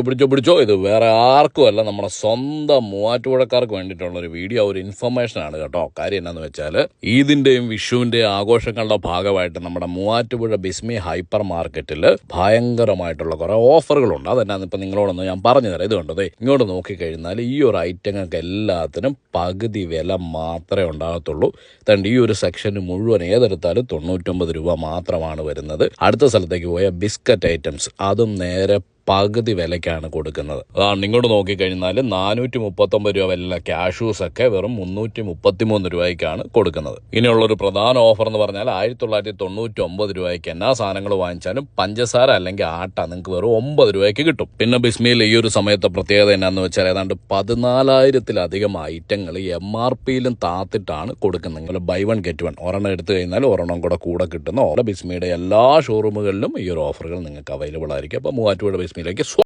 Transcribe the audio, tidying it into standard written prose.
പിടിച്ചോ ഇത് വേറെ ആർക്കുമല്ല, നമ്മുടെ സ്വന്തം മൂവാറ്റുപുഴക്കാർക്ക് വേണ്ടിയിട്ടുള്ള ഒരു വീഡിയോ, ഒരു ഇൻഫർമേഷൻ ആണ് കേട്ടോ. കാര്യം എന്നാന്ന് വെച്ചാൽ ഈദിന്റെയും വിഷുവിന്റെയും ആഘോഷങ്ങളുടെ ഭാഗമായിട്ട് നമ്മുടെ മൂവാറ്റുപുഴ ബിസ്മി ഹൈപ്പർ മാർക്കറ്റിൽ ഭയങ്കരമായിട്ടുള്ള കുറെ ഓഫറുകളുണ്ട്. അതെന്നാന്ന് ഇപ്പം നിങ്ങളോടൊന്ന് ഞാൻ പറഞ്ഞു തരാം. ഇത് കണ്ടതേ, ഇങ്ങോട്ട് നോക്കിക്കഴിഞ്ഞാൽ ഈ ഒരു ഐറ്റങ്ങൾക്ക് എല്ലാത്തിനും പകുതി വില മാത്രമേ ഉണ്ടാകത്തുള്ളൂ. അതുകൊണ്ട് ഈ ഒരു സെക്ഷന് മുഴുവൻ ഏതെടുത്താലും 99 രൂപ മാത്രമാണ് വരുന്നത്. അടുത്ത സ്ഥലത്തേക്ക് പോയ ബിസ്ക്കറ്റ് ഐറ്റംസ് അതും നേരെ പകുതി വിലയ്ക്കാണ് കൊടുക്കുന്നത്. അതാണ് ഇങ്ങോട്ട് നോക്കിക്കഴിഞ്ഞാൽ 439 രൂപ വില കാഷ്യൂസ് ഒക്കെ വെറും 333 രൂപയ്ക്കാണ് കൊടുക്കുന്നത്. ഇനിയുള്ളൊരു പ്രധാന ഓഫർ എന്ന് പറഞ്ഞാൽ 1999 രൂപയ്ക്ക് എന്നാ സാധനങ്ങൾ വാങ്ങിച്ചാലും പഞ്ചസാര അല്ലെങ്കിൽ ആട്ട നിങ്ങൾക്ക് വെറും 9 രൂപയ്ക്ക് കിട്ടും. പിന്നെ ബിസ്മിയിൽ ഈ ഒരു സമയത്തെ പ്രത്യേകത എന്നാന്ന് വെച്ചാൽ ഏതാണ്ട് 14,000-ലധികം ഐറ്റങ്ങൾ MRPയിലും താത്തിട്ടാണ് കൊടുക്കുന്നത്. ബൈ വൺ ഗെറ്റ് വൺ, ഒരെണ്ണം എടുത്തു കഴിഞ്ഞാൽ ഒരെണ്ണം കൂടെ കിട്ടുന്ന ബിസ്മിയുടെ എല്ലാ ഷോറൂമുകളിലും ഈ ഒരു ഓഫറുകൾ നിങ്ങൾക്ക് അവൈലബിൾ ആയിരിക്കും. അപ്പോൾ മൂവാറ്റുപുഴ ബിസ്മിയിലേക്ക്